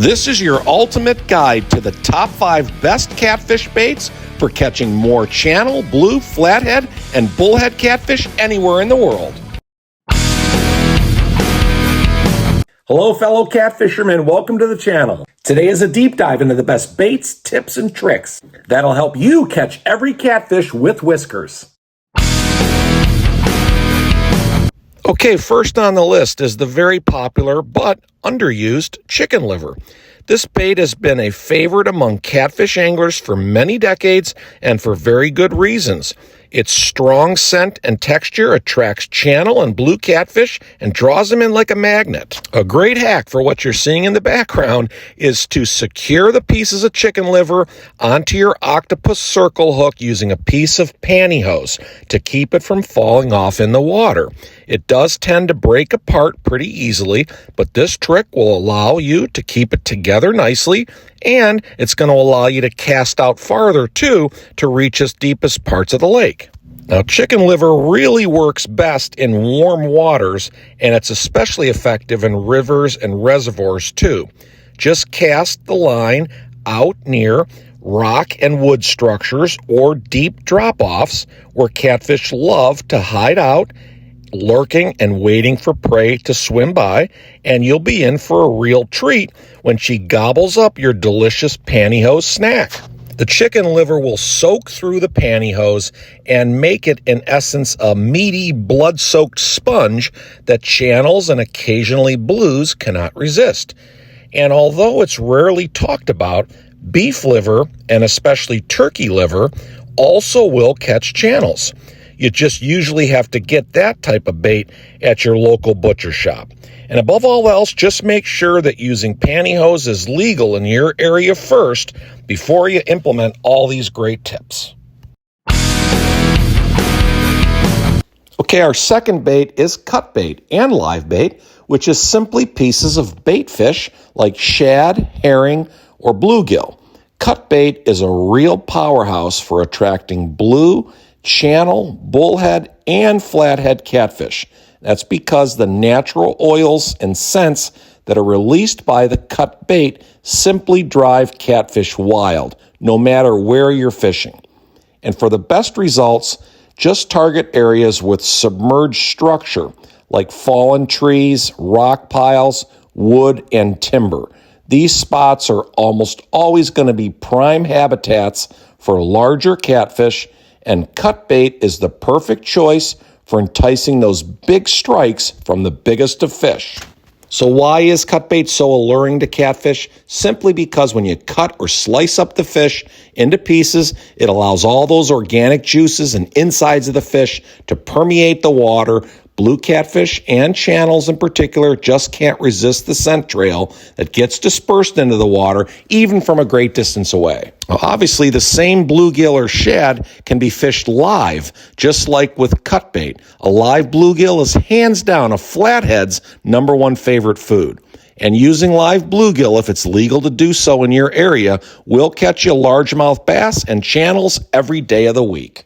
This is your ultimate guide to the top 5 best catfish baits for catching more channel, blue, flathead, and bullhead catfish anywhere in the world. Hello, fellow catfishermen. Welcome to the channel. Today is a deep dive into the best baits, tips, and tricks that'll help you catch every catfish with whiskers. Okay, first on the list is the very popular but underused chicken liver. This bait has been a favorite among catfish anglers for many decades and for very good reasons. Its strong scent and texture attracts channel and blue catfish and draws them in like a magnet. A great hack for what you're seeing in the background is to secure the pieces of chicken liver onto your octopus circle hook using a piece of pantyhose to keep it from falling off in the water. It does tend to break apart pretty easily, but this trick will allow you to keep it together nicely, and it's going to allow you to cast out farther too to reach its deepest parts of the lake. Now, chicken liver really works best in warm waters, and it's especially effective in rivers and reservoirs too. Just cast the line out near rock and wood structures or deep drop-offs where catfish love to hide out, lurking and waiting for prey to swim by, and you'll be in for a real treat when she gobbles up your delicious pantyhose snack. The chicken liver will soak through the pantyhose and make it, in essence, a meaty, blood-soaked sponge that channels and occasionally blues cannot resist. And although it's rarely talked about, beef liver, and especially turkey liver, also will catch channels. You just usually have to get that type of bait at your local butcher shop. And above all else, just make sure that using pantyhose is legal in your area first before you implement all these great tips. Okay, our second bait is cut bait and live bait, which is simply pieces of bait fish like shad, herring, or bluegill. Cut bait is a real powerhouse for attracting blue, channel, bullhead, and flathead catfish. That's because the natural oils and scents that are released by the cut bait simply drive catfish wild, no matter where you're fishing. And for the best results, just target areas with submerged structure, like fallen trees, rock piles, wood, and timber. These spots are almost always going to be prime habitats for larger catfish, and cut bait is the perfect choice for enticing those big strikes from the biggest of fish. So why is cut bait so alluring to catfish? Simply because when you cut or slice up the fish into pieces, it allows all those organic juices and insides of the fish to permeate the water. Blue catfish and channels in particular just can't resist the scent trail that gets dispersed into the water, even from a great distance away. Well, obviously, the same bluegill or shad can be fished live, just like with cut bait. A live bluegill is hands down a flathead's #1 favorite food. And using live bluegill, if it's legal to do so in your area, will catch you largemouth bass and channels every day of the week.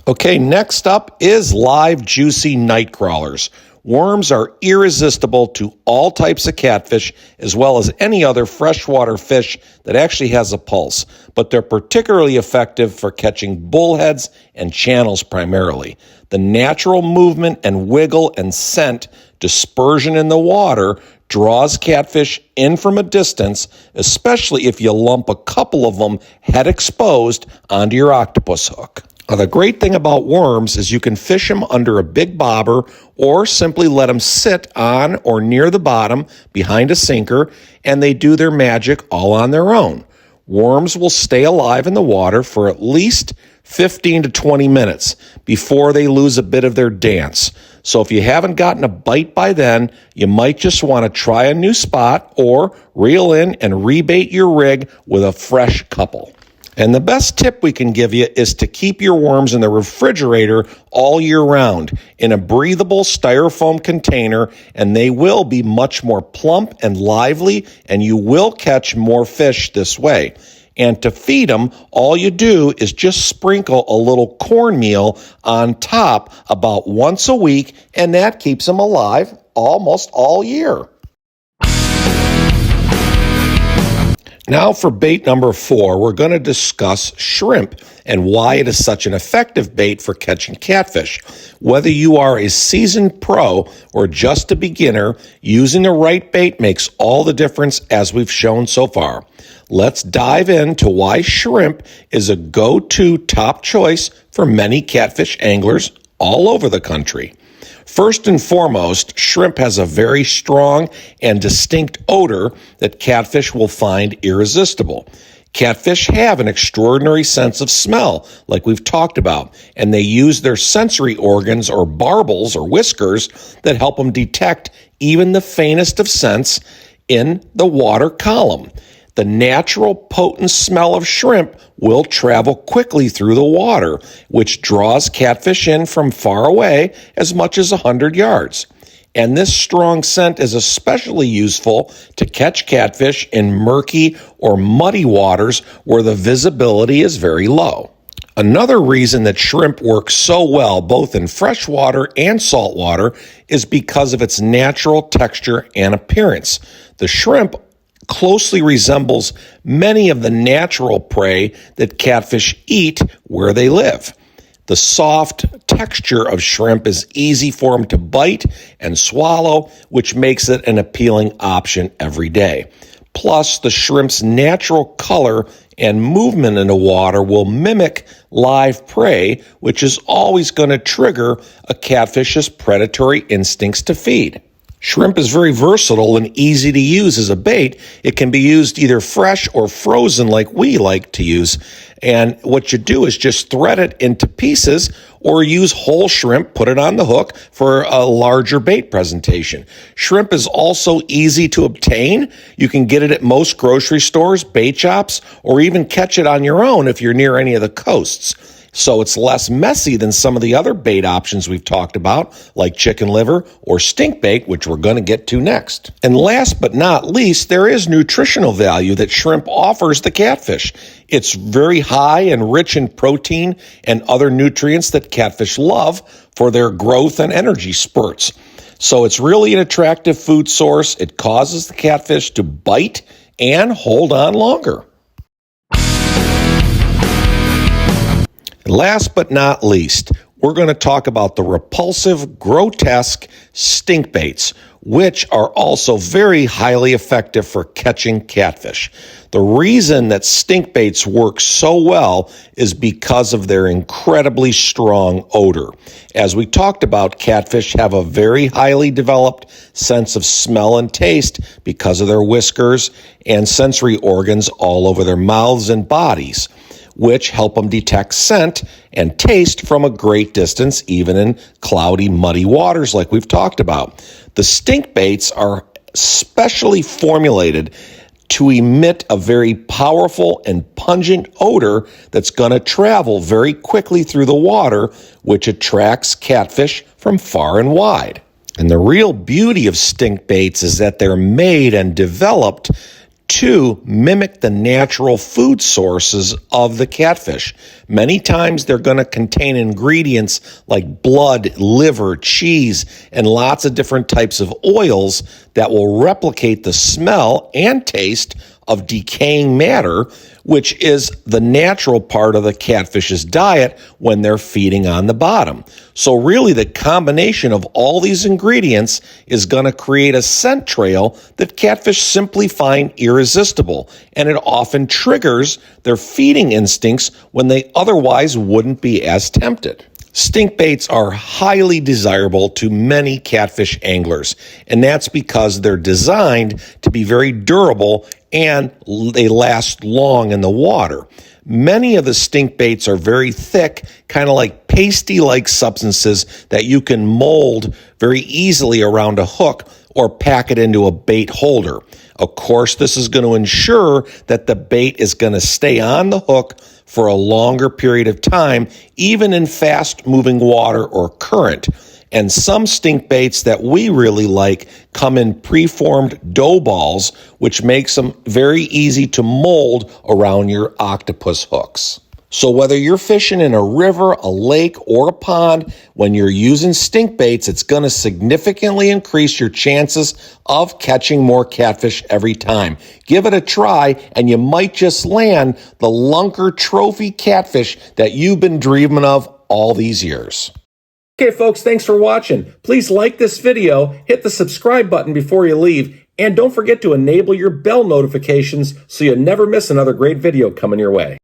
Okay, next up is live juicy night crawlers. Worms are irresistible to all types of catfish, as well as any other freshwater fish that actually has a pulse, but they're particularly effective for catching bullheads and channels primarily. The natural movement and wiggle and scent dispersion in the water draws catfish in from a distance, especially if you lump a couple of them head exposed onto your octopus hook. Now, the great thing about worms is you can fish them under a big bobber or simply let them sit on or near the bottom behind a sinker, and they do their magic all on their own. Worms will stay alive in the water for at least 15 to 20 minutes before they lose a bit of their dance. So if you haven't gotten a bite by then, you might just want to try a new spot or reel in and rebait your rig with a fresh couple. And the best tip we can give you is to keep your worms in the refrigerator all year round in a breathable styrofoam container, and they will be much more plump and lively, and you will catch more fish this way. And to feed them, all you do is just sprinkle a little cornmeal on top about once a week, and that keeps them alive almost all year. Now for bait number 4, we're going to discuss shrimp and why it is such an effective bait for catching catfish. Whether you are a seasoned pro or just a beginner, using the right bait makes all the difference as we've shown so far. Let's dive into why shrimp is a go-to top choice for many catfish anglers all over the country. First and foremost, shrimp has a very strong and distinct odor that catfish will find irresistible. Catfish have an extraordinary sense of smell, like we've talked about, and they use their sensory organs or barbels or whiskers that help them detect even the faintest of scents in the water column. The natural potent smell of shrimp will travel quickly through the water, which draws catfish in from far away as much as 100 yards. And this strong scent is especially useful to catch catfish in murky or muddy waters where the visibility is very low. Another reason that shrimp works so well both in freshwater and saltwater is because of its natural texture and appearance. The shrimp closely resembles many of the natural prey that catfish eat where they live. The soft texture of shrimp is easy for them to bite and swallow, which makes it an appealing option every day. Plus, the shrimp's natural color and movement in the water will mimic live prey, which is always going to trigger a catfish's predatory instincts to feed. Shrimp is very versatile and easy to use as a bait. It can be used either fresh or frozen like we like to use. And what you do is just thread it into pieces or use whole shrimp, put it on the hook for a larger bait presentation. Shrimp is also easy to obtain. You can get it at most grocery stores, bait shops, or even catch it on your own if you're near any of the coasts. So it's less messy than some of the other bait options we've talked about, like chicken liver or stink bait, which we're going to get to next. And last but not least, there is nutritional value that shrimp offers the catfish. It's very high and rich in protein and other nutrients that catfish love for their growth and energy spurts. So it's really an attractive food source. It causes the catfish to bite and hold on longer. Last but not least, we're going to talk about the repulsive, grotesque stink baits, which are also very highly effective for catching catfish. The reason that stink baits work so well is because of their incredibly strong odor. As we talked about, catfish have a very highly developed sense of smell and taste because of their whiskers and sensory organs all over their mouths and bodies, which help them detect scent and taste from a great distance, even in cloudy, muddy waters like we've talked about. The stink baits are specially formulated to emit a very powerful and pungent odor that's going to travel very quickly through the water, which attracts catfish from far and wide. And the real beauty of stink baits is that they're made and developed to mimic the natural food sources of the catfish. Many times they're going to contain ingredients like blood, liver, cheese, and lots of different types of oils that will replicate the smell and taste of decaying matter, which is the natural part of the catfish's diet when they're feeding on the bottom. So really the combination of all these ingredients is going to create a scent trail that catfish simply find irresistible, and it often triggers their feeding instincts when they otherwise wouldn't be as tempted. Stink baits are highly desirable to many catfish anglers, and that's because they're designed to be very durable and they last long in the water. Many of the stink baits are very thick, kind of like pasty-like substances that you can mold very easily around a hook or pack it into a bait holder. Of course, this is going to ensure that the bait is going to stay on the hook for a longer period of time, even in fast-moving water or current. And some stink baits that we really like come in preformed dough balls, which makes them very easy to mold around your octopus hooks. So whether you're fishing in a river, a lake, or a pond, when you're using stink baits, it's going to significantly increase your chances of catching more catfish every time. Give it a try, and you might just land the lunker trophy catfish that you've been dreaming of all these years. Okay, folks, thanks for watching. Please like this video, hit the subscribe button before you leave, and don't forget to enable your bell notifications so you never miss another great video coming your way.